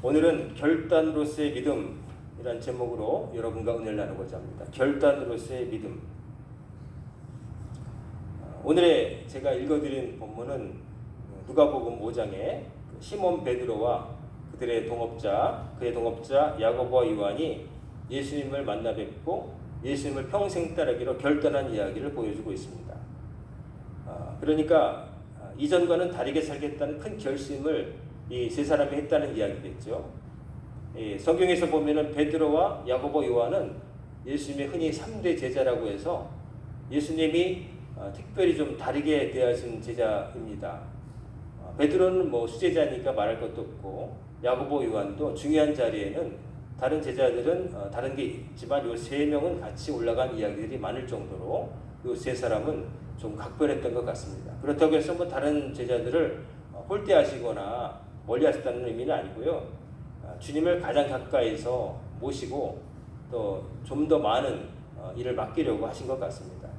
오늘은 결단으로서의 믿음이란 제목으로 여러분과 은혜를 나누고자 합니다. 결단으로서의 믿음. 오늘의 제가 읽어드린 본문은 누가복음 5장에 시몬 베드로와 그의 동업자 야고보와 요한이 예수님을 만나 뵙고 예수님을 평생 따르기로 결단한 이야기를 보여주고 있습니다. 그러니까 이전과는 다르게 살겠다는 큰 결심을 이 세 사람이 했다는 이야기겠죠. 성경에서 보면은 베드로와 야고보, 요한은 예수님의 흔히 3대 제자라고 해서 예수님이 특별히 좀 다르게 대하신 제자입니다. 베드로는 뭐 수제자니까 말할 것도 없고 야고보, 요한도 중요한 자리에는 다른 제자들은 다른 게 있지만 요 세 명은 같이 올라간 이야기들이 많을 정도로 요 세 사람은 좀 각별했던 것 같습니다. 그렇다고 해서 뭐 다른 제자들을 홀대하시거나 멀리 하셨다는 의미는 아니고요. 주님을 가장 가까이서 모시고 또 좀 더 많은 일을 맡기려고 하신 것 같습니다.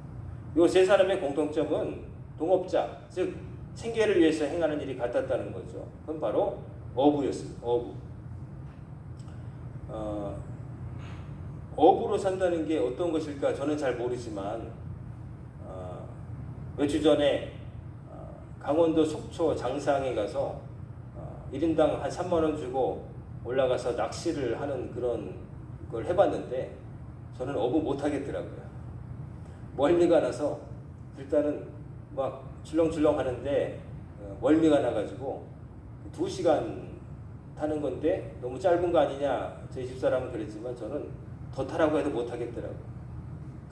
요 세 사람의 공통점은 동업자, 즉 생계를 위해서 행하는 일이 같았다는 거죠. 그건 바로 어부였습니다. 어부로 산다는 게 어떤 것일까 저는 잘 모르지만 몇 주 전에 강원도 속초 장상에 가서 1인당 한 3만 원 주고 올라가서 낚시를 하는 그런 걸 해봤는데 저는 어부 못하겠더라고요. 멀미가 나서 일단은 막 출렁출렁 하는데 멀미가 나가지고 2시간 타는 건데 너무 짧은 거 아니냐 저희 집사람은 그랬지만 저는 더 타라고 해도 못하겠더라고요.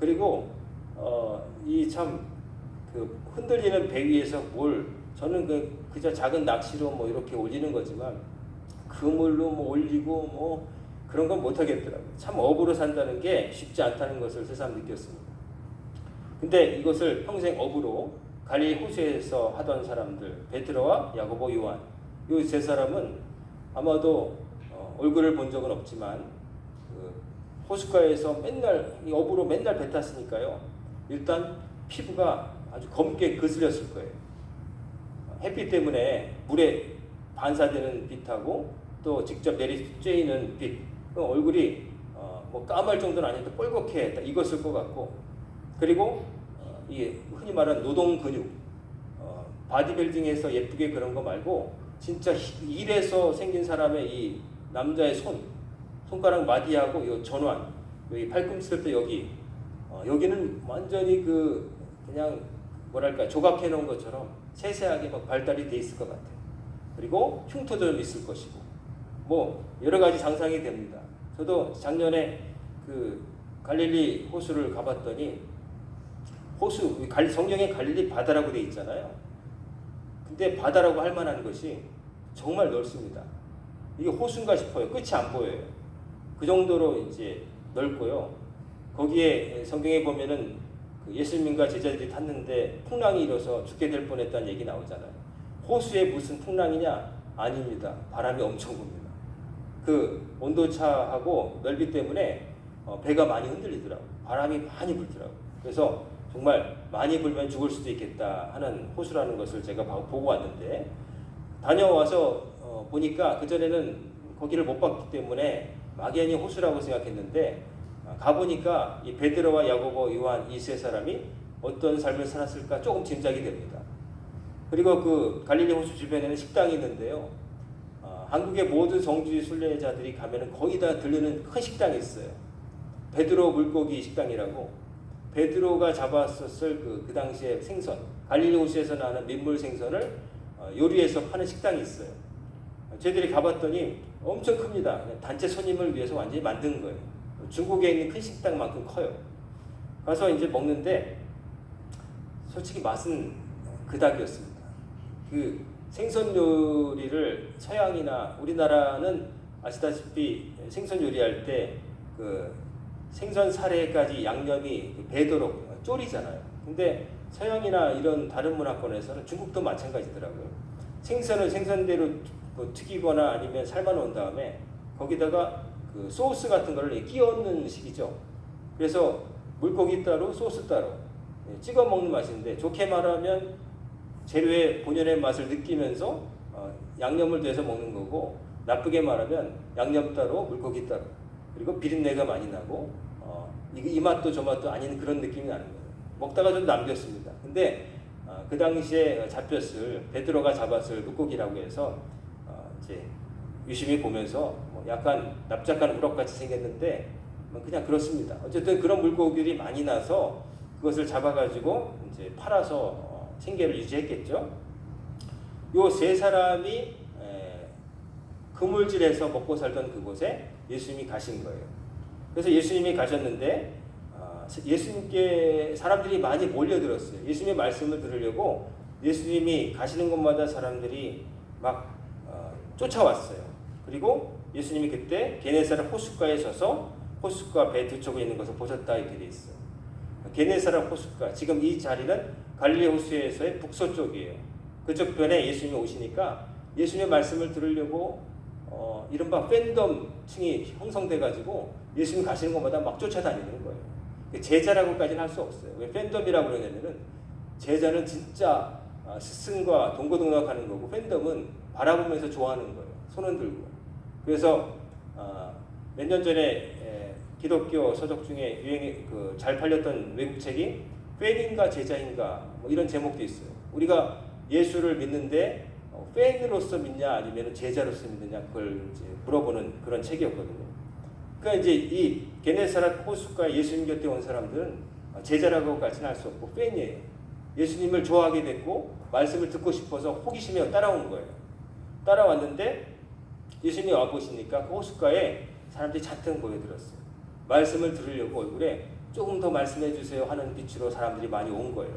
그리고 이 참 그 흔들리는 배 위에서 저는 그저 작은 낚시로 뭐 이렇게 올리는 거지만 그물로 뭐 올리고 뭐 그런 건 못하겠더라고요. 참 어부로 산다는 게 쉽지 않다는 것을 새삼 느꼈습니다. 근데 이것을 평생 어부로 갈릴리 호수에서 하던 사람들 베드로와 야고보, 요한 이 세 사람은 아마도 얼굴을 본 적은 없지만 호숫가에서 맨날 어부로 맨날 배 탔으니까요. 일단 피부가 아주 검게 거슬렸을 거예요. 햇빛 때문에 물에 반사되는 빛하고 또 직접 쬐이는 빛, 얼굴이 뭐 까말 정도는 아닌데 뻘겋게 익었을 것 같고, 그리고 이게 흔히 말하는 노동 근육, 바디빌딩에서 예쁘게 그런 거 말고 진짜 일에서 생긴 사람의 이 남자의 손가락 마디하고 이 전완, 여기 팔꿈치부터 여기는 완전히 그냥 뭐랄까 조각해 놓은 것처럼 세세하게 막 발달이 돼 있을 것 같아요. 그리고 흉터도 좀 있을 것이고 뭐 여러 가지 상상이 됩니다. 저도 작년에 그 갈릴리 호수를 가봤더니 성경에 갈릴리 바다라고 돼 있잖아요. 근데 바다라고 할 만한 것이 정말 넓습니다. 이게 호수인가 싶어요. 끝이 안 보여요. 그 정도로 이제 넓고요. 거기에 성경에 보면은 예수님과 제자들이 탔는데 풍랑이 일어서 죽게 될 뻔했다는 얘기 나오잖아요. 호수에 무슨 풍랑이냐? 아닙니다. 바람이 엄청 붑니다. 그 온도차하고 넓이 때문에 배가 많이 흔들리더라고요. 바람이 많이 불더라고요. 그래서 정말 많이 불면 죽을 수도 있겠다 하는 호수라는 것을 제가 보고 왔는데, 다녀와서 보니까 그전에는 거기를 못 봤기 때문에 막연히 호수라고 생각했는데 가보니까 이 베드로와 야고보, 요한 이 세 사람이 어떤 삶을 살았을까 조금 짐작이 됩니다. 그리고 그 갈릴리 호수 주변에는 식당이 있는데요. 한국의 모든 성주의 순례자들이 가면은 거의 다 들르는 큰 식당이 있어요. 베드로 물고기 식당이라고. 베드로가 잡았었을 그 당시에 생선, 갈릴리 호수에서 나는 민물 생선을 요리해서 파는 식당이 있어요. 저희들이 가봤더니 엄청 큽니다. 단체 손님을 위해서 완전히 만든 거예요. 중국에 있는 큰 식당만큼 커요. 가서 이제 먹는데 솔직히 맛은 그닥이었습니다. 그 생선 요리를 서양이나 우리나라는 아시다시피 생선 요리할 때 그 생선 사례까지 양념이 배도록 졸이잖아요. 근데 서양이나 이런 다른 문화권에서는 중국도 마찬가지더라고요. 생선을 생선대로 튀기거나 아니면 삶아 놓은 다음에 거기다가 그 소스 같은 거를 끼얹는 식이죠. 그래서 물고기 따로 소스 따로 찍어 먹는 맛인데, 좋게 말하면 재료의 본연의 맛을 느끼면서 양념을 내서 먹는 거고, 나쁘게 말하면 양념 따로 물고기 따로 그리고 비린내가 많이 나고 이 맛도 저 맛도 아닌 그런 느낌이 나는 거예요. 먹다가 좀 남겼습니다. 근데 그 당시에 잡혔을 베드로가 잡았을 물고기라고 해서 이제 유심히 보면서 뭐 약간 납작한 우럭같이 생겼는데 그냥 그렇습니다. 어쨌든 그런 물고기들이 많이 나서 그것을 잡아가지고 이제 팔아서 생계를 유지했겠죠. 요 세 사람이 그물질에서 먹고 살던 그곳에 예수님이 가신 거예요. 그래서 예수님이 가셨는데 예수님께 사람들이 많이 몰려들었어요. 예수님의 말씀을 들으려고 예수님이 가시는 곳마다 사람들이 막 쫓아왔어요. 그리고 예수님이 그때 게네사렛 호숫가에 서서 호숫가 배 두 척에 있는 것을 보셨다 이렇게 돼 있어요. 게네사렛 호숫가, 지금 이 자리는 갈릴리 호수에서의 북서쪽이에요. 그쪽 편에 예수님이 오시니까 예수님의 말씀을 들으려고 이른바 팬덤층이 형성돼가지고 예수님 가시는 곳마다 막 쫓아다니는 거예요. 제자라고까지는 할 수 없어요. 왜 팬덤이라고 그러냐면은 제자는 진짜 스승과 동고동락하는 거고 팬덤은 바라보면서 좋아하는 거예요. 손은 들고. 그래서 몇 년 전에 기독교 서적 중에 유행이 잘 팔렸던 외국 책이 팬인가 제자인가 뭐 이런 제목도 있어요. 우리가 예수를 믿는데 팬으로서 믿냐 아니면 제자로서 믿느냐 그걸 이제 물어보는 그런 책이었거든요. 그러니까 이제 이 게네사렛 호숫가에 예수님 곁에 온 사람들은 제자라고까지는 할 수 없고 팬이에요. 예수님을 좋아하게 됐고 말씀을 듣고 싶어서 호기심에 따라온 거예요. 따라왔는데 예수님이 와보시니까 그 호숫가에 사람들이 잔뜩 모여들었어요. 말씀을 들으려고 얼굴에 조금 더 말씀해 주세요 하는 빛으로 사람들이 많이 온 거예요.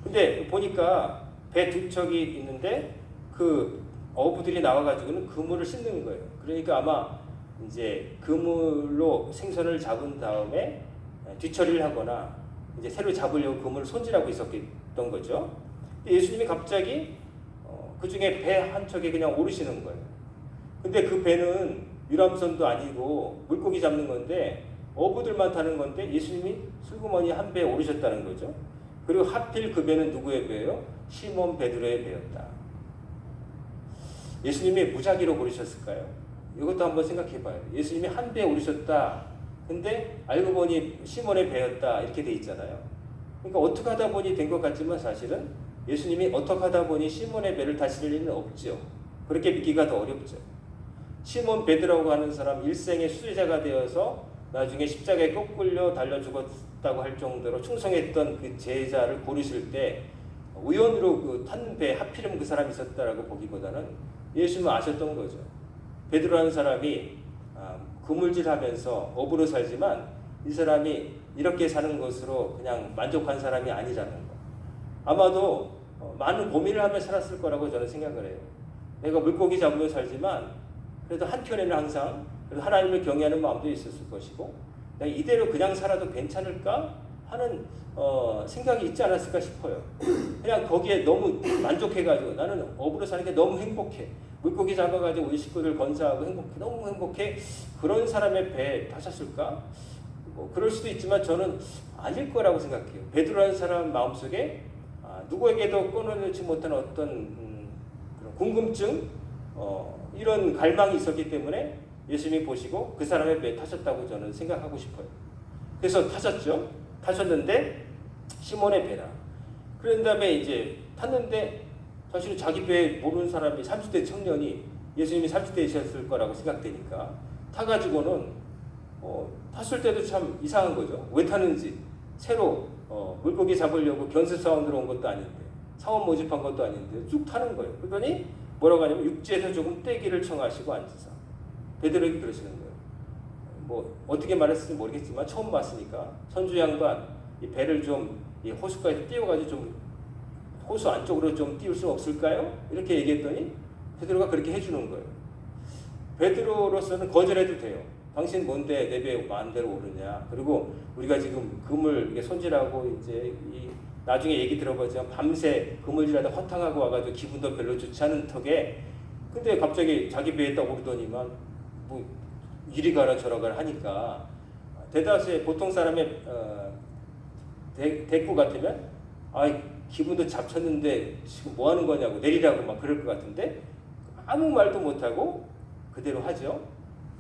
근데 보니까 배 두 척이 있는데 그 어부들이 나와가지고는 그물을 씻는 거예요. 그러니까 아마 이제 그물로 생선을 잡은 다음에 뒤처리를 하거나 이제 새로 잡으려고 그물을 손질하고 있었던 거죠. 예수님이 갑자기 그 중에 배 한 척에 그냥 오르시는 거예요. 근데 그 배는 유람선도 아니고 물고기 잡는 건데 어부들만 타는 건데 예수님이 슬그머니 한 배에 오르셨다는 거죠. 그리고 하필 그 배는 누구의 배예요? 시몬 베드로의 배였다. 예수님이 무작위로 고르셨을까요? 이것도 한번 생각해 봐요. 예수님이 한 배에 오르셨다. 근데 알고 보니 시몬의 배였다. 이렇게 돼 있잖아요. 그러니까 어떻게 하다 보니 된 것 같지만 사실은 예수님이 어떻게 하다 보니 시몬의 배를 타실 리는 없죠. 그렇게 믿기가 더 어렵죠. 시몬 베드로라고 하는 사람 일생의 수제자가 되어서 나중에 십자가에 꺾을려 달려 죽었다고 할 정도로 충성했던 그 제자를 고르실 때 우연으로 그 탄 배 하필이면 그 사람이 있었다라고 보기보다는 예수님은 아셨던 거죠. 베드로라는 사람이 그물질하면서 어부로 살지만 이 사람이 이렇게 사는 것으로 그냥 만족한 사람이 아니라는 거. 아마도 많은 고민을 하며 살았을 거라고 저는 생각을 해요. 내가 물고기 잡으며 살지만 그래도 한켠에는 항상 그래도 하나님을 경외하는 마음도 있었을 것이고 내가 이대로 그냥 살아도 괜찮을까 하는 생각이 있지 않았을까 싶어요. 그냥 거기에 너무 만족해가지고 나는 어부로 사는 게 너무 행복해. 물고기 잡아가지고 우리 식구들 건사하고 행복해. 너무 행복해. 그런 사람의 배에 타셨을까? 뭐 그럴 수도 있지만 저는 아닐 거라고 생각해요. 베드로라는 사람 마음속에 누구에게도 끊어내지 못한 어떤 그런 궁금증 이런 갈망이 있었기 때문에 예수님이 보시고 그 사람의 배에 타셨다고 저는 생각하고 싶어요. 그래서 타셨죠. 타셨는데 시몬의 배라. 그런 다음에 이제 탔는데 사실은 자기 배에 모르는 사람이 30대 청년이 예수님이 30대이셨을 거라고 생각되니까 타가지고는 탔을 때도 참 이상한 거죠. 왜 타는지. 새로 물고기 잡으려고 견습 사원으로 온 것도 아닌데 사원 모집한 것도 아닌데 쭉 타는 거예요. 그러더니 뭐라고 하냐면 육지에서 조금 떼기를 청하시고 앉으사. 베드로에게 그러시는 거예요. 뭐 어떻게 말했을지 모르겠지만 처음 봤으니까 선주 양반 이 배를 좀 이 호숫가에 띄워가지고 좀 호수 안쪽으로 좀 띄울 수 없을까요? 이렇게 얘기했더니 베드로가 그렇게 해주는 거예요. 베드로로서는 거절해도 돼요. 당신 뭔데 내 배에 마음대로 오르냐. 그리고 우리가 지금 그물 손질하고 이제 나중에 얘기 들어보자면 밤새 그물질하다 허탕하고 와가지고 기분도 별로 좋지 않은 턱에 근데 갑자기 자기 배에 딱 오르더니만 뭐 이리 가라 저리 가라 하니까 대다수의 보통 사람의 대꾸 같으면 기분도 잡쳤는데 지금 뭐 하는 거냐고 내리라고 막 그럴 것 같은데 아무 말도 못하고 그대로 하죠.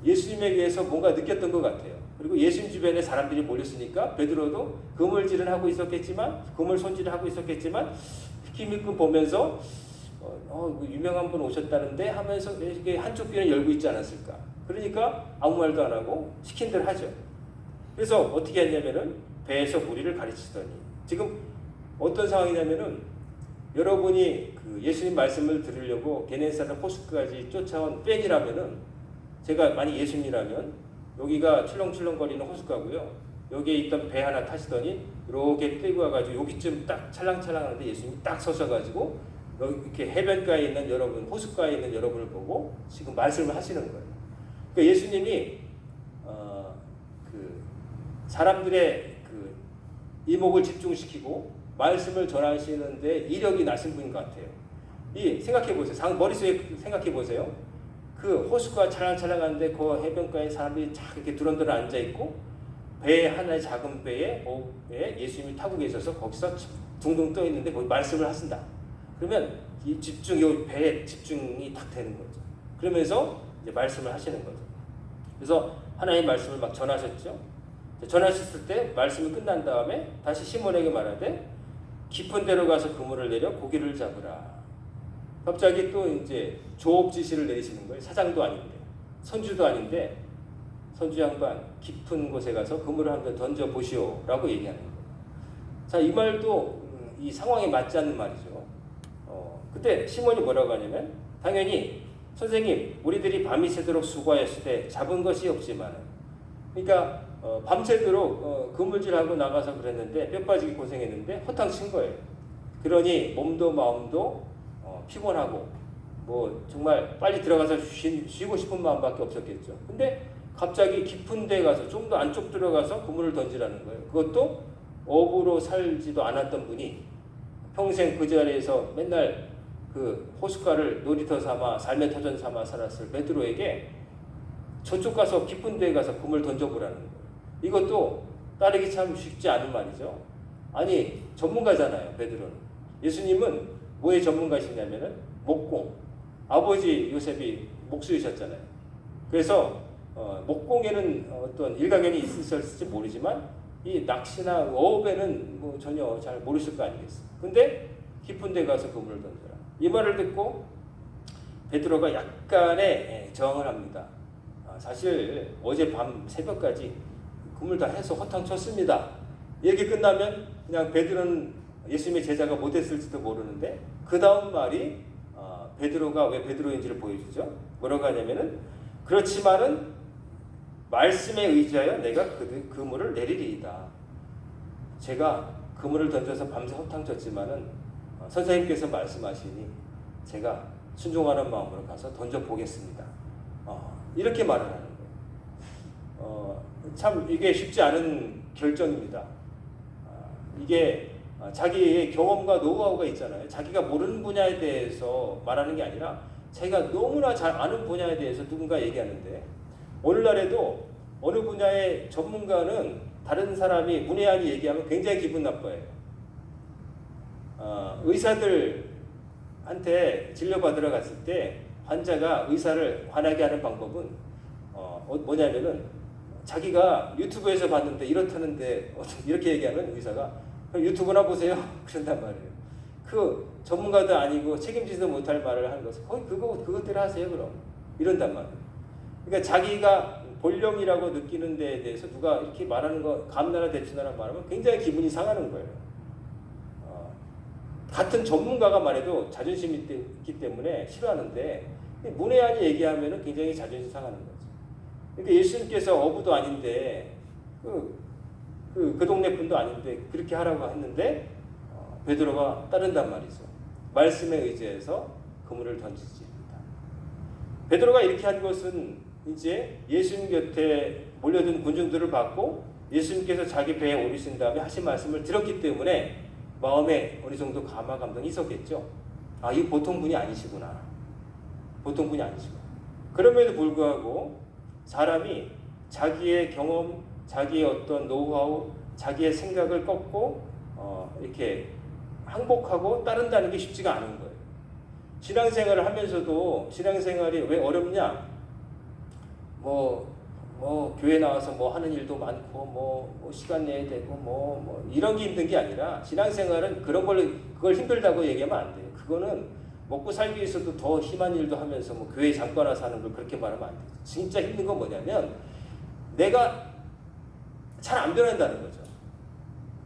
예수님에 의해서 뭔가 느꼈던 것 같아요. 그리고 예수님 주변에 사람들이 몰렸으니까 베드로도 그물질은 하고 있었겠지만, 그물 손질을 하고 있었겠지만 희미끔 보면서 유명한 분 오셨다는데 하면서 이게 한쪽 귀는 열고 있지 않았을까. 그러니까 아무 말도 안 하고 시킨 대로 하죠. 그래서 어떻게 했냐면은 배에서 무리를 가르치더니, 지금 어떤 상황이냐면은 여러분이 그 예수님 말씀을 들으려고 게네사렛 호수까지 쫓아온 뺑이라면은, 제가 만약 예수님이라면 여기가 출렁출렁거리는 호숫가고요. 여기에 있던 배 하나 타시더니 이렇게 끌고 와가지고 여기쯤 딱 찰랑찰랑하는데 예수님이 딱 서셔가지고 여기 이렇게 해변가에 있는 여러분, 호숫가에 있는 여러분을 보고 지금 말씀을 하시는 거예요. 그러니까 예수님이 그 사람들의 그 이목을 집중시키고 말씀을 전하시는데 이력이 나신 분인 것 같아요. 이 생각해 보세요. 머릿속에 생각해 보세요. 그 호수가 찰랑찰랑한데 그 해변가에 사람들이 쫙 이렇게 두런두런 앉아 있고, 배 하나의 작은 배에 예수님이 타고 계셔서 거기서 둥둥 떠 있는데 거기 말씀을 하신다. 그러면 이 배에 집중이 딱 되는 거죠. 그러면서 이제 말씀을 하시는 거죠. 그래서 하나님의 말씀을 막 전하셨죠. 전하셨을 때 말씀이 끝난 다음에 다시 시몬에게 말하되 깊은 데로 가서 그물을 내려 고기를 잡으라. 갑자기 또 이제 조업 지시를 내리시는 거예요. 사장도 아닌데, 선주도 아닌데, 선주 양반 깊은 곳에 가서 그물을 한번 던져 보시오라고 얘기하는 거예요. 자, 이 말도 이 상황에 맞지 않는 말이죠. 그때 시몬이 뭐라고 하냐면, 당연히 선생님, 우리들이 밤이 새도록 수고하였을 때 잡은 것이 없지만, 그러니까 밤새도록 그물질하고 나가서 그랬는데 뼈 빠지게 고생했는데 허탕 친 거예요. 그러니 몸도 마음도 피곤하고 뭐 정말 빨리 들어가서 쉬고 싶은 마음밖에 없었겠죠. 근데 갑자기 깊은 데 가서 좀 더 안쪽 들어가서 그물을 던지라는 거예요. 그것도 업으로 살지도 않았던 분이 평생 그 자리에서 맨날 그 호숫가를 놀이터 삼아 삶의 터전 삼아 살았을 베드로에게 저쪽 가서 깊은 데에 가서 그물 던져보라는 거예요. 이것도 따르기 참 쉽지 않은 말이죠. 아니, 전문가잖아요, 베드로는. 예수님은 뭐의 전문가시냐면은 목공. 아버지 요셉이 목수이셨잖아요. 그래서 목공에는 어떤 일가견이 있으셨을지 모르지만 이 낚시나 어업에는 뭐 전혀 잘 모르실 거 아니겠어요. 근데 깊은 데 가서 그물을 던져라. 이 말을 듣고 베드로가 약간의 저항을 합니다. 사실 어젯밤 새벽까지 그물 다 해서 허탕 쳤습니다. 얘기 끝나면 그냥 베드로는 예수님의 제자가 못했을지도 모르는데, 그 다음 말이 베드로가 왜 베드로인지를 보여주죠. 뭐라고 하냐면은, 그렇지만은 말씀에 의지하여 내가 그물을 내리리이다. 제가 그물을 던져서 밤새 허탕 쳤지만은 선생님께서 말씀하시니 제가 순종하는 마음으로 가서 던져보겠습니다. 이렇게 말을 하는 거예요. 참 이게 쉽지 않은 결정입니다. 이게 자기의 경험과 노하우가 있잖아요. 자기가 모르는 분야에 대해서 말하는 게 아니라 자기가 너무나 잘 아는 분야에 대해서 누군가 얘기하는데, 오늘날에도 어느 분야의 전문가는 다른 사람이 문외한이 얘기하면 굉장히 기분 나빠해요. 의사들한테 진료받으러 갔을 때 환자가 의사를 화나게 하는 방법은 뭐냐면은, 자기가 유튜브에서 봤는데 이렇다는데 이렇게 얘기하면 의사가 그럼 유튜브나 보세요. 그런단 말이에요. 그 전문가도 아니고 책임지지도 못할 말을 하는 것은 거의 그것대로 하세요 그럼. 이런단 말이에요. 그러니까 자기가 본령이라고 느끼는 데에 대해서 누가 이렇게 말하는 거 감나라 대추나라 말하면 굉장히 기분이 상하는 거예요. 같은 전문가가 말해도 자존심이 있기 때문에 싫어하는데, 문외한이 얘기하면 굉장히 자존심 상하는 거죠. 그러니까 예수님께서 어부도 아닌데 그 동네 분도 아닌데 그렇게 하라고 했는데 베드로가 따른단 말이죠. 말씀에 의지해서 그물을 던지지입니다. 베드로가 이렇게 한 것은 이제 예수님 곁에 몰려든 군중들을 봤고 예수님께서 자기 배에 오르신 다음에 하신 말씀을 들었기 때문에 마음에 어느 정도 감화감동이 있었겠죠. 이 보통 분이 아니시구나. 보통 분이 아니시구나. 그럼에도 불구하고 사람이 자기의 경험, 자기의 어떤 노하우, 자기의 생각을 꺾고 이렇게 항복하고 따른다는 게 쉽지가 않은 거예요. 신앙생활을 하면서도 신앙생활이 왜 어렵냐? 교회 나와서 뭐 하는 일도 많고 시간 내야 되고 이런 게 힘든 게 아니라 신앙생활은 그걸 힘들다고 얘기하면 안 돼요. 그거는 먹고 살기 위해서도 더 심한 일도 하면서 교회 잠깐 와서 하는 걸 그렇게 말하면 안 돼요. 진짜 힘든 건 뭐냐면 내가 잘 안 변한다는 거죠.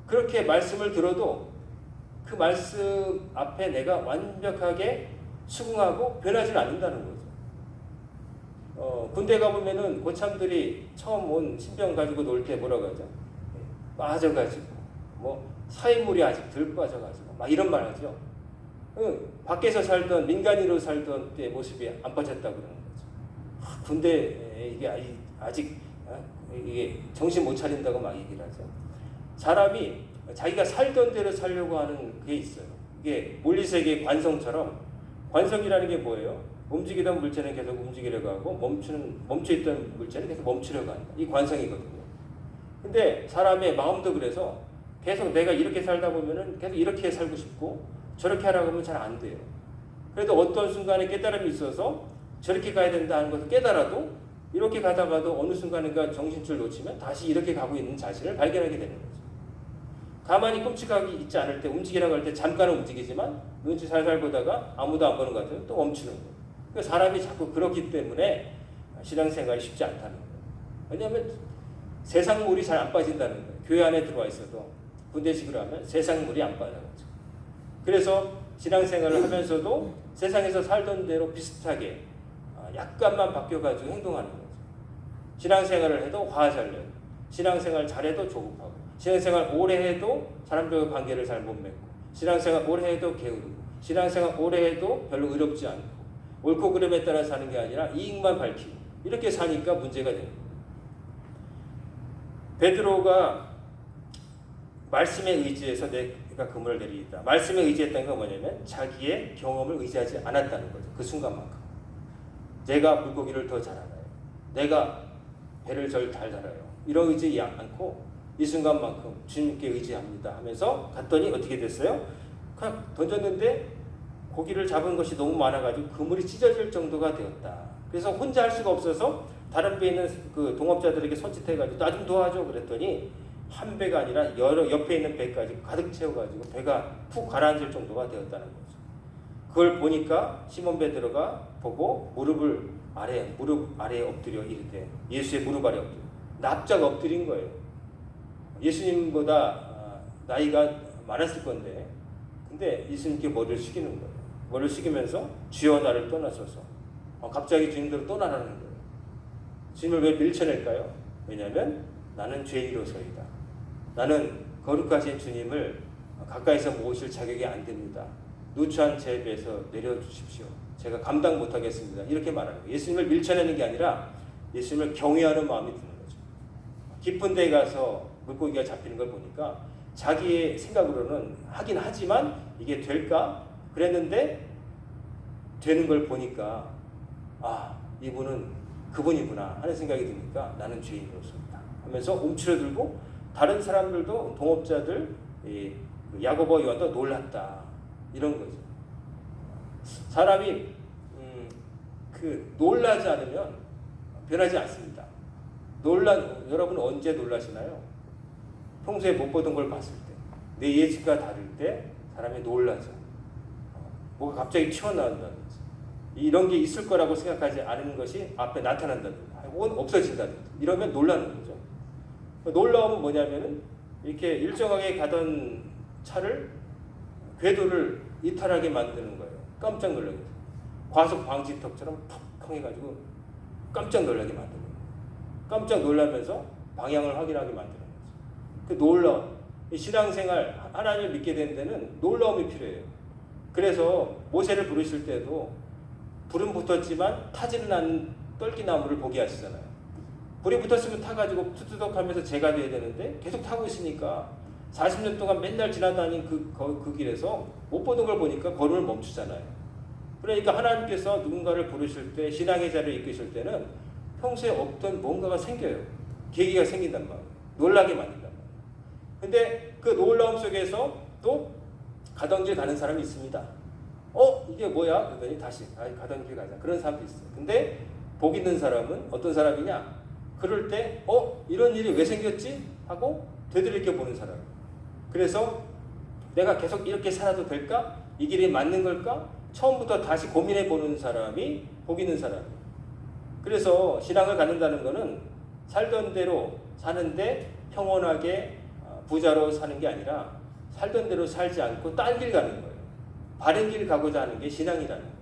그렇게 말씀을 들어도 그 말씀 앞에 내가 완벽하게 수긍하고 변하지 않는다는 거죠. 군대 가보면은 고참들이 처음 온 신병 가지고 놀 때 뭐라고 하죠? 빠져가지고 사회물이 아직 덜 빠져가지고 막 이런 말 하죠. 밖에서 살던 민간인으로 살던 때 모습이 안 빠졌다고 그러는 거죠. 군대 이게 아직 이게 정신 못 차린다고 막 얘기를 하죠. 사람이 자기가 살던 대로 살려고 하는 게 있어요. 이게 물리세계의 관성처럼, 관성이라는 게 뭐예요? 움직이던 물체는 계속 움직이려고 하고 멈춰있던 물체는 계속 멈추려고 한다. 이 관성이거든요. 근데 사람의 마음도 그래서 계속 내가 이렇게 살다 보면은 계속 이렇게 살고 싶고 저렇게 하라고 하면 잘 안 돼요. 그래도 어떤 순간에 깨달음이 있어서 저렇게 가야 된다 하는 것을 깨달아도 이렇게 가다가도 어느 순간인가 정신줄 놓치면 다시 이렇게 가고 있는 자신을 발견하게 되는 거죠. 가만히 끔찍하게 있지 않을 때 움직이라고 할 때 잠깐은 움직이지만 눈치 살살 보다가 아무도 안 보는 것 같아요. 또 멈추는 거예요. 그러니까 사람이 자꾸 그렇기 때문에 신앙생활이 쉽지 않다는 거예요. 왜냐하면 세상물이 잘 안 빠진다는 거예요. 교회 안에 들어와 있어도 군대식으로 하면 세상물이 안 빠져가지고. 그래서 신앙생활을 하면서도 세상에서 살던 대로 비슷하게 약간만 바뀌어가지고 행동하는 거죠. 신앙생활을 해도 화 잘 내고, 신앙생활 잘해도 조급하고, 신앙생활 오래 해도 사람들과 관계를 잘 못 맺고, 신앙생활 오래 해도 게으르고, 신앙생활 오래 해도 별로 의롭지 않고, 옳고 그름에 따라 사는 게 아니라 이익만 밝히고, 이렇게 사니까 문제가 되는 거예요. 베드로가 말씀에 의지해서 내가 그물을 내리다. 말씀에 의지했다는 건 뭐냐면 자기의 경험을 의지하지 않았다는 거죠. 그 순간만큼. 내가 물고기를 더 잘 알아요. 내가 배를 잘 달아요. 이런 의지 않고 이 순간만큼 주님께 의지합니다 하면서 갔더니 어떻게 됐어요? 그냥 던졌는데 고기를 잡은 것이 너무 많아가지고 그물이 찢어질 정도가 되었다. 그래서 혼자 할 수가 없어서 다른 배에 있는 그 동업자들에게 손짓해가지고 나 좀 도와줘 그랬더니 한 배가 아니라 여러 옆에 있는 배까지 가득 채워가지고 배가 푹 가라앉을 정도가 되었다는 거죠. 그걸 보니까 시몬 베드로가 보고 무릎 아래에 엎드려 이르되, 예수의 무릎 아래 엎드려 납작 엎드린 거예요. 예수님보다 나이가 많았을 건데, 근데 예수님께 머리를 숙이는 거예요. 머리를 숙이면서 주여 나를 떠나소서. 갑자기 주님대로 떠나라는 거예요. 주님을 왜 밀쳐낼까요? 왜냐하면 나는 죄인으로서이다. 나는 거룩하신 주님을 가까이서 모실 자격이 안 됩니다. 누추한 제 배에서 내려주십시오. 제가 감당 못하겠습니다. 이렇게 말하는 거예요. 예수님을 밀쳐내는 게 아니라 예수님을 경외하는 마음이 드는 거죠. 깊은 데에 가서 물고기가 잡히는 걸 보니까 자기의 생각으로는 하긴 하지만 이게 될까? 그랬는데 되는 걸 보니까 이분은 그분이구나 하는 생각이 드니까 나는 죄인으로서입니다 하면서 움츠러들고 다른 사람들도 동업자들 야고보 요한도 놀랐다. 이런 거죠. 사람이 놀라지 않으면 변하지 않습니다. 여러분 언제 놀라시나요? 평소에 못 보던 걸 봤을 때, 내 예측과 다를 때 사람이 놀라죠. 뭐가 갑자기 튀어나온다든지 이런 게 있을 거라고 생각하지 않은 것이 앞에 나타난다든지 혹은 없어진다든지 이러면 놀라는 거죠. 놀라움은 뭐냐면은 이렇게 일정하게 가던 차를 궤도를 이탈하게 만드는 거예요. 깜짝 놀라게. 과속 방지턱처럼 턱 해가지고 깜짝 놀라게 만드는 거예요. 깜짝 놀라면서 방향을 확인하게 만드는 거죠. 그 놀라움. 신앙생활, 하나님을 믿게 된 데는 놀라움이 필요해요. 그래서 모세를 부르실 때도 불은 붙었지만 타지는 않는 떨기나무를 보게 하시잖아요. 불이 붙었으면 타가지고 투투덕하면서 재가 돼야 되는데 계속 타고 있으니까 40년 동안 맨날 지나다닌 그 길에서 못 보는 걸 보니까 걸음을 멈추잖아요. 그러니까 하나님께서 누군가를 부르실 때, 신앙의 자리를 이끄실 때는 평소에 없던 뭔가가 생겨요. 계기가 생긴단 말이에요. 놀라게 만든단 말이에요. 근데 그 놀라움 속에서 또 가던 길 가는 사람이 있습니다. 이게 뭐야? 그러더니 다시 가던 길 가자. 그런 사람도 있어요. 근데 복 있는 사람은 어떤 사람이냐? 그럴 때 이런 일이 왜 생겼지? 하고 되돌이켜 보는 사람. 그래서 내가 계속 이렇게 살아도 될까? 이 길이 맞는 걸까? 처음부터 다시 고민해 보는 사람이 복 있는 사람. 그래서 신앙을 갖는다는 것은 살던 대로 사는데 평온하게 부자로 사는 게 아니라 살던 대로 살지 않고 딴 길 가는 거예요. 바른 길 가고자 하는 게 신앙이라는 거예요.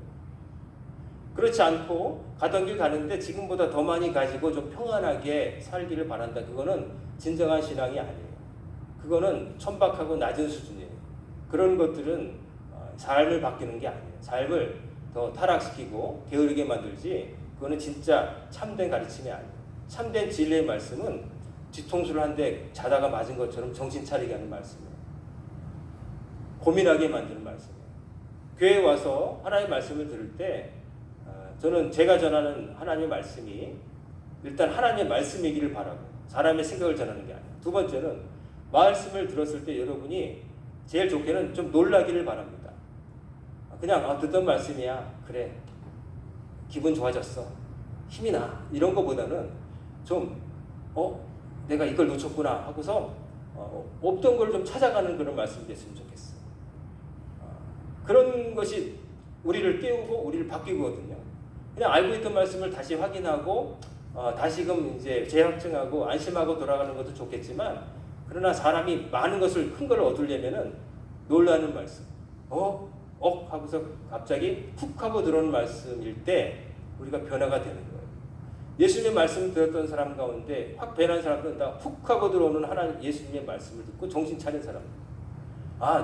그렇지 않고 가던 길 가는데 지금보다 더 많이 가지고 좀 평안하게 살기를 바란다. 그거는 진정한 신앙이 아니에요. 그거는 천박하고 낮은 수준이에요. 그런 것들은 삶을 바뀌는 게 아니에요. 삶을 더 타락시키고 게으르게 만들지, 그거는 진짜 참된 가르침이 아니에요. 참된 진리의 말씀은 뒤통수를 한 대 자다가 맞은 것처럼 정신 차리게 하는 말씀이에요. 고민하게 만드는 말씀이에요. 교회에 와서 하나님의 말씀을 들을 때 저는 제가 전하는 하나님의 말씀이 일단 하나님의 말씀이기를 바라고 사람의 생각을 전하는 게 아니에요. 두 번째는 말씀을 들었을 때 여러분이 제일 좋게는 좀 놀라기를 바랍니다. 그냥 듣던 말씀이야. 그래. 기분 좋아졌어. 힘이 나. 이런 것보다는 좀 내가 이걸 놓쳤구나 하고서 없던 걸 좀 찾아가는 그런 말씀이 됐으면 좋겠어. 그런 것이 우리를 깨우고 우리를 바뀌거든요. 그냥 알고 있던 말씀을 다시 확인하고 다시금 이제 재확증하고 안심하고 돌아가는 것도 좋겠지만, 그러나 사람이 많은 것을 큰 걸 얻으려면은 놀라는 말씀, 하고서 갑자기 훅 하고 들어오는 말씀일 때 우리가 변화가 되는 거예요. 예수님의 말씀을 들었던 사람 가운데 확 변한 사람들은 다 훅 하고 들어오는 하나님 예수님의 말씀을 듣고 정신 차린 사람.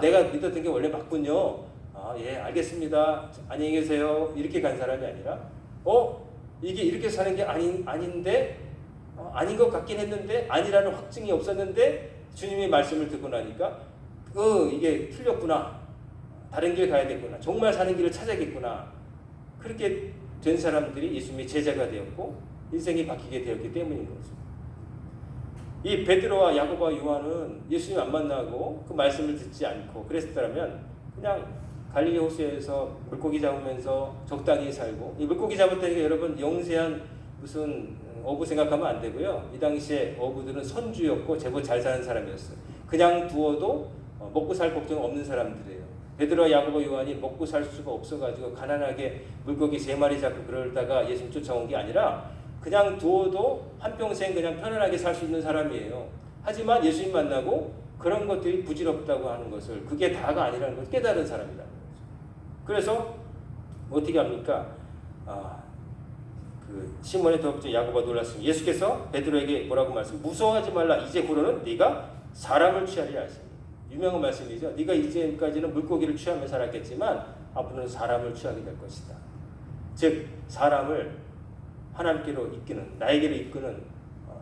내가 믿었던 게 원래 맞군요. 예, 알겠습니다. 안녕히 계세요. 이렇게 간 사람이 아니라, 이게 이렇게 사는 게 아닌데, 아닌 것 같긴 했는데, 아니라는 확증이 없었는데, 주님의 말씀을 듣고 나니까, 이게 틀렸구나. 다른 길 가야겠구나. 정말 사는 길을 찾아야겠구나. 그렇게 된 사람들이 예수님의 제자가 되었고, 인생이 바뀌게 되었기 때문인 거죠. 이 베드로와 야고보와 요한은 예수님 안 만나고 그 말씀을 듣지 않고 그랬더라면 그냥 갈릴리 호수에서 물고기 잡으면서 적당히 살고, 이 물고기 잡았다니까 여러분 영세한 무슨 어부 생각하면 안 되고요. 이 당시에 어부들은 선주였고 제법 잘 사는 사람이었어요. 그냥 두어도 먹고 살 걱정 없는 사람들이에요. 베드로와 야고보 요한이 먹고 살 수가 없어가지고 가난하게 물고기 3마리 잡고 그러다가 예수님 쫓아온 게 아니라 그냥 두어도 한평생 그냥 편안하게 살 수 있는 사람이에요. 하지만 예수님 만나고 그런 것들이 부질없다고 하는 것을, 그게 다가 아니라는 것을 깨달은 사람이라는 거죠. 그래서 어떻게 합니까? 그 시몬의 도둑 야고보가 놀랐습니다. 예수께서 베드로에게 뭐라고 말씀? 무서워하지 말라. 이제 후로는 네가 사람을 취하리라 하십니다. 유명한 말씀이죠. 네가 이제까지는 물고기를 취하며 살았겠지만 앞으로는 사람을 취하게 될 것이다. 즉 사람을 하나님께로 이끄는, 나에게로 이끄는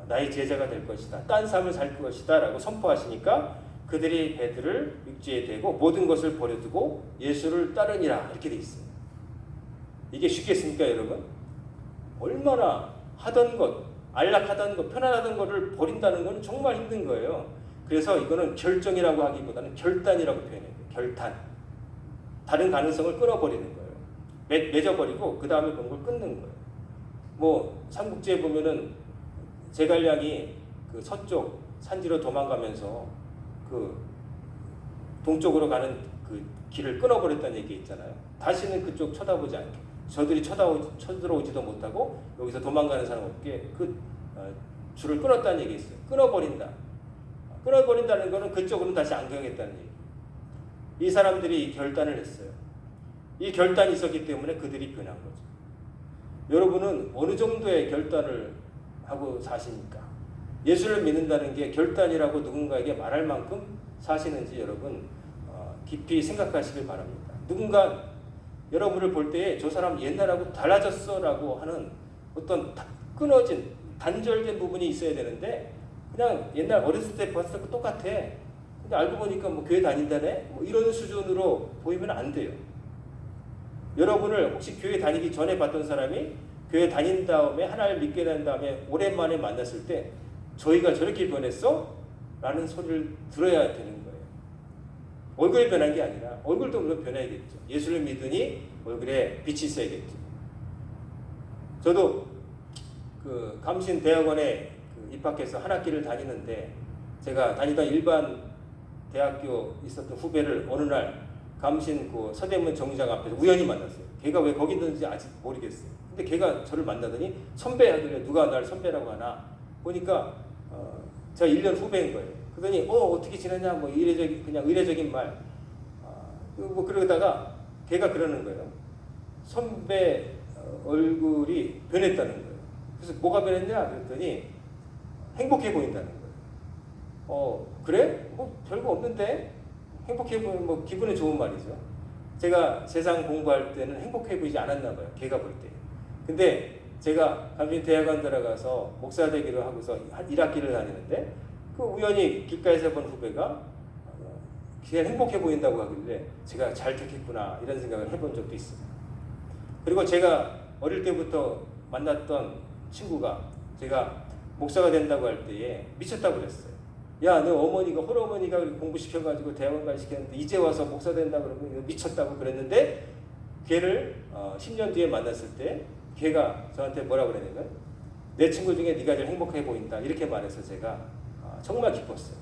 나의 제자가 될 것이다. 딴 삶을 살 것이다 라고 선포하시니까 그들이 베드를 육지에 대고 모든 것을 버려두고 예수를 따르니라 이렇게 돼 있어요. 이게 쉽겠습니까 여러분? 얼마나 하던 것, 안락하던 것, 편안하던 것을 버린다는 건 정말 힘든 거예요. 그래서 이거는 결정이라고 하기보다는 결단이라고 표현해요. 결단. 다른 가능성을 끊어버리는 거예요. 맺어버리고 그 다음에 그런 걸 끊는 거예요. 삼국지에 보면은 제갈량이 그 서쪽 산지로 도망가면서 그 동쪽으로 가는 그 길을 끊어버렸다는 얘기 있잖아요. 다시는 그쪽 쳐다보지 않게. 저들이 쳐들어오지도 못하고 여기서 도망가는 사람 없게 그 줄을 끊었다는 얘기 있어요. 끊어버린다. 끊어버린다는 것은 그쪽으로는 다시 안 가겠다는 얘기. 이 사람들이 결단을 했어요. 이 결단이 있었기 때문에 그들이 변한 거죠. 여러분은 어느 정도의 결단을 하고 사십니까? 예수를 믿는다는 게 결단이라고 누군가에게 말할 만큼 사시는지 여러분 깊이 생각하시길 바랍니다. 누군가 여러분을 볼 때에 저 사람 옛날하고 달라졌어 라고 하는 어떤 끊어진 단절된 부분이 있어야 되는데 그냥 옛날 어렸을 때 봤을 때 똑같아. 근데 알고 보니까 교회 다닌다네? 이런 수준으로 보이면 안 돼요. 여러분을 혹시 교회 다니기 전에 봤던 사람이 교회 다닌 다음에 하나님을 믿게 된 다음에 오랜만에 만났을 때 저희가 저렇게 변했어? 라는 소리를 들어야 되는 거예요. 얼굴이 변한 게 아니라 얼굴도 물론 변해야겠죠. 예수를 믿으니 얼굴에 빛이 있어야겠죠. 저도 그 감신 대학원에 그 입학해서 한 학기를 다니는데 제가 다니던 일반 대학교 있었던 후배를 어느 날 감신 그 서대문 정류장 앞에서 우연히 만났어요. 걔가 왜 거기 있는지 아직 모르겠어요. 근데 걔가 저를 만나더니 선배 하길래 누가 나를 선배라고 하나 보니까 제가 1년 후배인 거예요. 그러더니 어떻게 지내냐 뭐 이례적인 그냥 의례적인 말 뭐 그러다가 걔가 그러는 거예요. 선배 얼굴이 변했다는 거예요. 그래서 뭐가 변했냐 그랬더니 행복해 보인다는 거예요. 그래? 뭐 별거 없는데 행복해 보이면 뭐 기분은 좋은 말이죠. 제가 세상 공부할 때는 행복해 보이지 않았나 봐요. 걔가 볼 때. 근데 제가 감신 대학원 들어가서 목사 되기로 하고서 한 1학기를 다니는데 그 우연히 길가에서 본 후배가 걔가 행복해 보인다고 하길래 제가 잘 택했구나 이런 생각을 해본 적도 있어요. 그리고 제가 어릴 때부터 만났던 친구가 제가 목사가 된다고 할 때에 미쳤다고 그랬어요. 야, 너 어머니가 홀어머니가 공부시켜가지고 대학원까지 시켰는데 이제 와서 목사 된다고 그러면 미쳤다고 그랬는데 걔를 10년 뒤에 만났을 때 걔가 저한테 뭐라고 그랬냐면 내 친구 중에 네가 제일 행복해 보인다 이렇게 말해서 제가 정말 기뻤어요.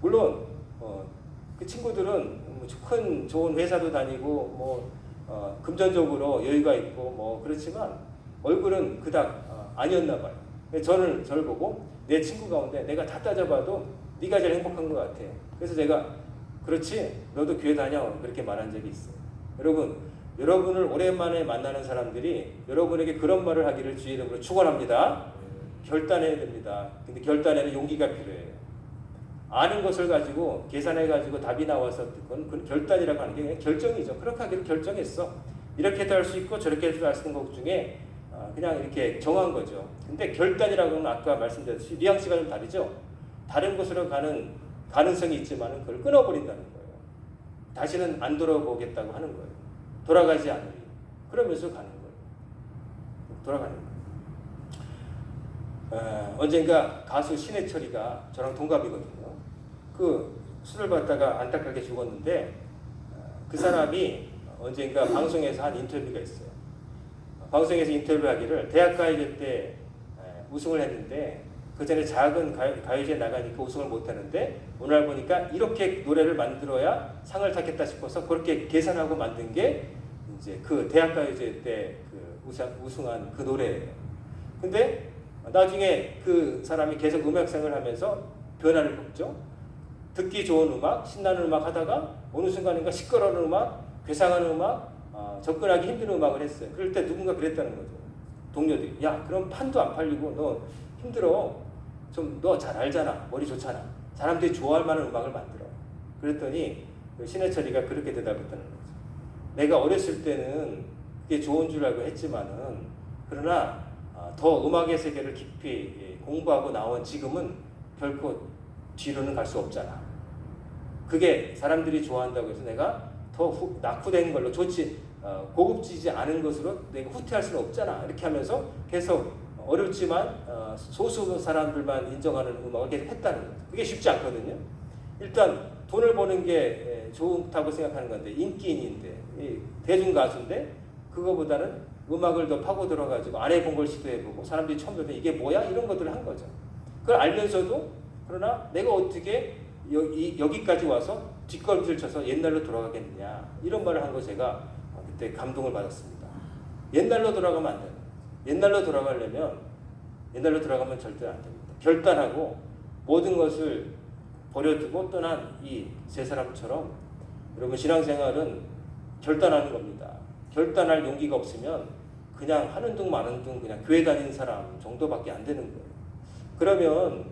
물론 그 친구들은 큰 좋은 회사도 다니고 뭐 금전적으로 여유가 있고 뭐 그렇지만 얼굴은 그닥 아니었나 봐요. 저를 보고 내 친구 가운데 내가 다 따져봐도 네가 제일 행복한 것 같아. 그래서 제가 그렇지 너도 교회 다녀 그렇게 말한 적이 있어요. 여러분을 오랜만에 만나는 사람들이 여러분에게 그런 말을 하기를 주의 이름으로 축원합니다. 결단해야 됩니다. 근데 결단에는 용기가 필요해요. 아는 것을 가지고 계산해가지고 답이 나와서 그건 결단이라고 하는 게 그냥 결정이죠. 그렇게 하기로 결정했어. 이렇게도 할 수 있고 저렇게도 할 수 있는 것 중에 그냥 이렇게 정한 거죠. 근데 결단이라고 하면 아까 말씀드렸듯이 뉘앙스가 좀 다르죠. 다른 곳으로 가는 가능성이 있지만 그걸 끊어버린다는 거예요. 다시는 안 돌아보겠다고 하는 거예요. 돌아가지 않으리. 그러면서 가는 거예요. 돌아가는 거예요. 언젠가 가수 신해철이가 저랑 동갑이거든요. 그 술을 받다가 안타깝게 죽었는데 그 사람이 언젠가 방송에서 한 인터뷰가 있어요. 방송에서 인터뷰하기를 대학가요제 때 우승을 했는데 그 전에 작은 가요제 나가니까 우승을 못하는데 오늘 보니까 이렇게 노래를 만들어야 상을 타겠다 싶어서 그렇게 계산하고 만든 게 이제 그 대학가요제 때 그 우승한 그 노래예요. 근데 나중에 그 사람이 계속 음악생활을 하면서 변화를 겪죠. 듣기 좋은 음악, 신나는 음악 하다가 어느 순간인가 시끄러운 음악, 괴상한 음악, 접근하기 힘든 음악을 했어요. 그럴 때 누군가 그랬다는 거죠. 동료들이. 야, 그럼 판도 안 팔리고 너 힘들어. 좀 너 잘 알잖아. 머리 좋잖아. 사람들이 좋아할 만한 음악을 만들어. 그랬더니 신해철이가 그렇게 대답했다는 거죠. 내가 어렸을 때는 그게 좋은 줄 알고 했지만은 그러나 더 음악의 세계를 깊이 공부하고 나온 지금은 결코 뒤로는 갈 수 없잖아. 그게 사람들이 좋아한다고 해서 내가 더 낙후된 걸로 고급지지 않은 것으로 내가 후퇴할 수는 없잖아. 이렇게 하면서 계속 어렵지만 소수 사람들만 인정하는 음악을 계속 했다는 거죠. 그게 쉽지 않거든요. 일단 돈을 버는 게 좋다고 생각하는 건데 인기인인데 대중 가수인데 그거보다는 음악을 더 파고 들어가지고 안 해본 걸 시도해보고 사람들이 처음 듣는 이게 뭐야? 이런 것들을 한 거죠. 그걸 알면서도 그러나 내가 어떻게 여기까지 와서 뒷걸음질 쳐서 옛날로 돌아가겠느냐 이런 말을 한 거 제가 그때 감동을 받았습니다. 옛날로 돌아가면 안 돼요. 옛날로 돌아가면 절대 안 됩니다. 결단하고 모든 것을 버려두고 떠난 이 세 사람처럼 여러분 신앙생활은 결단하는 겁니다. 결단할 용기가 없으면 그냥 하는 둥 마는 둥 그냥 교회 다니는 사람 정도밖에 안 되는 거예요. 그러면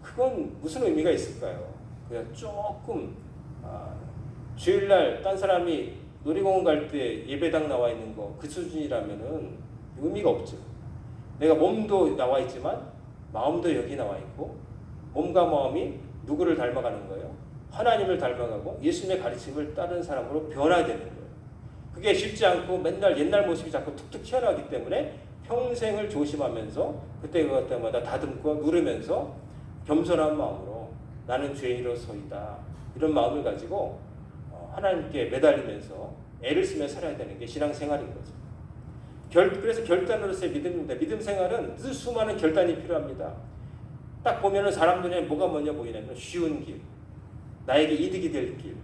그건 무슨 의미가 있을까요? 그냥 조금 주일날 딴 사람이 놀이공원 갈 때 예배당 나와 있는 거 그 수준이라면은 의미가 없죠. 내가 몸도 나와 있지만 마음도 여기 나와 있고 몸과 마음이 누구를 닮아가는 거예요? 하나님을 닮아가고 예수님의 가르침을 따르는 사람으로 변화되는 거예요. 그게 쉽지 않고 맨날 옛날 모습이 자꾸 툭툭 튀어나오기 때문에 평생을 조심하면서 그때마다 다듬고 누르면서 겸손한 마음으로 나는 죄인으로서이다 이런 마음을 가지고 하나님께 매달리면서 애를 쓰며 살아야 되는 게 신앙생활인 거죠. 그래서 결단으로서의 믿음입니다. 믿음 생활은 수많은 결단이 필요합니다. 딱 보면은 사람 눈에 뭐가 먼저 보이냐면 쉬운 길, 나에게 이득이 될 길.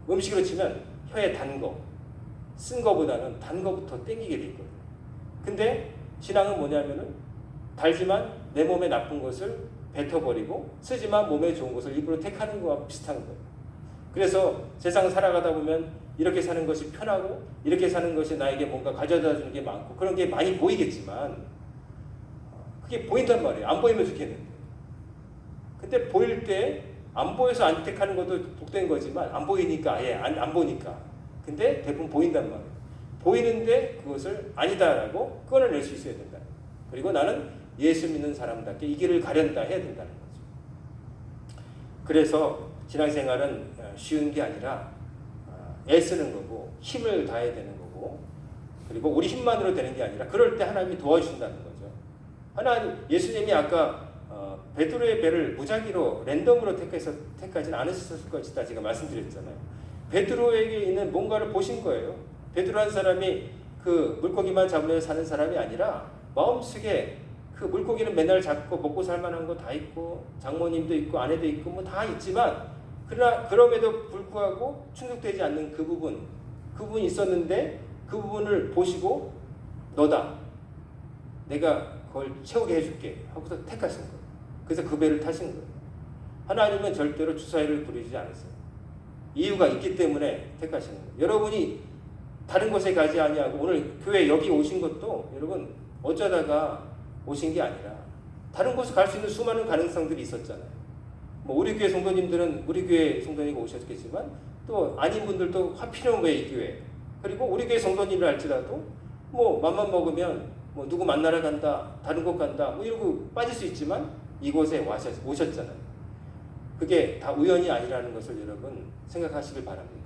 음식으로 치면 혀에 단 거, 쓴 거보다는 단 거부터 땡기게 돼 있거든요. 근데 신앙은 뭐냐면은 달지만 내 몸에 나쁜 것을 뱉어버리고 쓰지만 몸에 좋은 것을 일부러 택하는 거와 비슷한 거예요. 그래서 세상 살아가다 보면 이렇게 사는 것이 편하고 이렇게 사는 것이 나에게 뭔가 가져다 주는 게 많고 그런 게 많이 보이겠지만 그게 보인단 말이에요. 안 보이면 좋겠는데. 근데 보일 때 안 보여서 안 택하는 것도 복된 거지만 안 보이니까 아예 안 보니까. 근데 대부분 보인단 말이에요. 보이는데 그것을 아니다라고 끊어낼 수 있어야 된다. 그리고 나는 예수 믿는 사람답게 이 길을 가련다 해야 된다는 거죠. 그래서 신앙생활은 쉬운 게 아니라 애쓰는 거고 힘을 다해야 되는 거고 그리고 우리 힘만으로 되는 게 아니라 그럴 때 하나님이 도와주신다는 거죠. 예수님이 아까 베드로의 배를 무작위로 랜덤으로 택하지는 않으셨을 것이다 제가 말씀드렸잖아요. 베드로에게 있는 뭔가를 보신 거예요. 베드로한 사람이 그 물고기만 잡으면서 사는 사람이 아니라 마음속에 그 물고기는 맨날 잡고 먹고 살만한 거 다 있고 장모님도 있고 아내도 있고 뭐 다 있지만 그러나 그럼에도 불구하고 충족되지 않는 그 부분이 있었는데 그 부분을 보시고 너다. 내가 그걸 채우게 해줄게 하고서 택하신 거예요. 그래서 그 배를 타신 거예요. 하나님은 절대로 주사위를 부리지 않으세요. 이유가 있기 때문에 택하시는 거예요. 여러분이 다른 곳에 가지 아니하고 오늘 교회 여기 오신 것도 여러분 어쩌다가 오신 게 아니라 다른 곳에 갈 수 있는 수많은 가능성들이 있었잖아요. 뭐 우리 교회 성도님들은 우리 교회 성도님이 오셨겠지만 또 아닌 분들도 화필요한 거예요, 이 교회. 그리고 우리 교회 성도님을 할지라도 뭐 맘만 먹으면 뭐 누구 만나러 간다, 다른 곳 간다, 뭐 이러고 빠질 수 있지만 이곳에 오셨잖아요. 그게 다 우연이 아니라는 것을 여러분 생각하시길 바랍니다.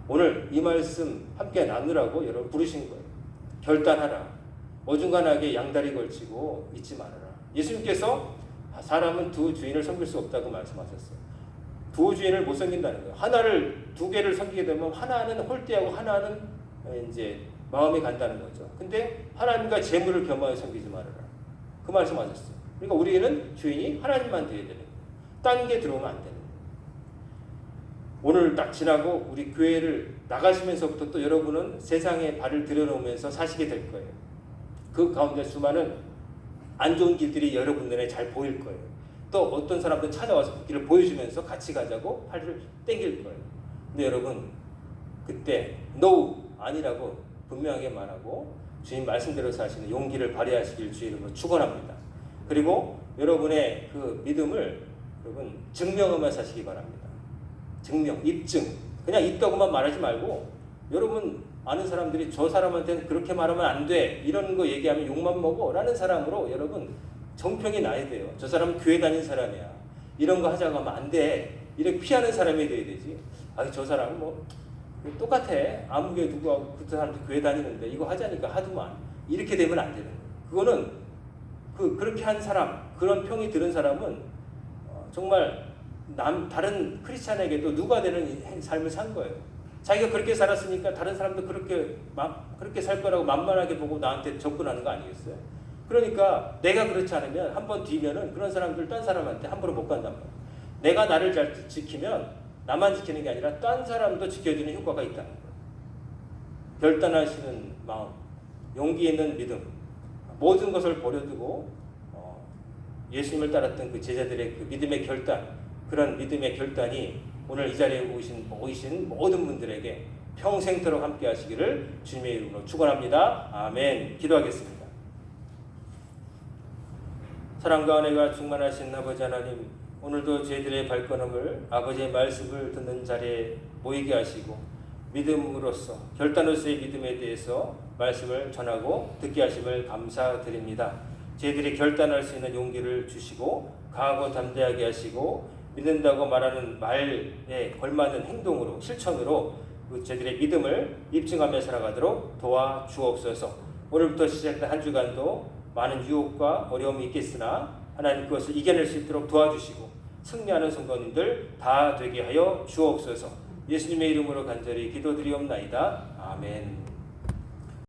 오늘 이 말씀 함께 나누라고 여러분 부르신 거예요. 결단하라. 어중간하게 양다리 걸치고 있지 말아라. 예수님께서 사람은 두 주인을 섬길 수 없다고 말씀하셨어요. 두 주인을 못 섬긴다는 거예요. 두 개를 섬기게 되면 하나는 홀대하고 하나는 이제 마음이 간다는 거죠. 근데 하나님과 재물을 겸하여 섬기지 말아라. 그 말씀하셨어요. 그러니까 우리는 주인이 하나님만 되어야 되는 거예요. 딴 게 들어오면 안 되는 거예요. 오늘 딱 지나고 우리 교회를 나가시면서부터 또 여러분은 세상에 발을 들여놓으면서 사시게 될 거예요. 그 가운데 수많은 안 좋은 길들이 여러분 눈에 잘 보일 거예요. 또 어떤 사람들 찾아와서 그 길을 보여주면서 같이 가자고 팔을 땡길 거예요. 근데 여러분 그때 no 아니라고 분명하게 말하고 주님 말씀대로 사시는 용기를 발휘하시길 주의 이름으로 축원합니다. 그리고 여러분의 그 믿음을 여러분 증명하며 사시기 바랍니다. 증명, 입증. 그냥 있다고만 말하지 말고 여러분 아는 사람들이 저 사람한테는 그렇게 말하면 안 돼. 이런 거 얘기하면 욕만 먹어. 라는 사람으로 여러분 정평이 나야 돼요. 저 사람은 교회 다니는 사람이야. 이런 거 하자고 하면 안 돼. 이렇게 피하는 사람이 돼야 되지. 저 사람은 뭐 똑같아. 아무 교회 누구하고 그 사람도 교회 다니는데 이거 하자니까 하더만. 이렇게 되면 안 되는 거예요. 그거는 그렇게 한 사람, 그런 평이 들은 사람은 정말 다른 크리스찬에게도 누가 되는 삶을 산 거예요. 자기가 그렇게 살았으니까 다른 사람도 그렇게 살 거라고 만만하게 보고 나한테 접근하는 거 아니겠어요? 그러니까 내가 그렇지 않으면 한번 뒤면은 그런 사람들 딴 사람한테 함부로 못 간단 말이에요. 내가 나를 잘 지키면 나만 지키는 게 아니라 딴 사람도 지켜주는 효과가 있다는 거예요. 결단하시는 마음, 용기 있는 믿음, 모든 것을 버려두고 예수님을 따랐던 그 제자들의 그 믿음의 결단, 그런 믿음의 결단이 오늘 이 자리에 오신 모든 분들에게 평생토록 함께 하시기를 주님의 이름으로 축원합니다. 아멘. 기도하겠습니다. 사랑과 은혜가 충만하신 아버지 하나님, 오늘도 저희들의 발걸음을 아버지의 말씀을 듣는 자리에 모이게 하시고 믿음으로써 결단으로서의 믿음에 대해서 말씀을 전하고 듣게 하심을 감사드립니다. 저희들이 결단할 수 있는 용기를 주시고 강하고 담대하게 하시고 믿는다고 말하는 말에 걸맞는 행동으로 실천으로 저희들의 믿음을 입증하며 살아가도록 도와주옵소서. 오늘부터 시작된 한 주간도 많은 유혹과 어려움이 있겠으나 하나님 그것을 이겨낼 수 있도록 도와주시고 승리하는 성도님들 다 되게 하여 주옵소서. 예수님의 이름으로 간절히 기도드리옵나이다. 아멘.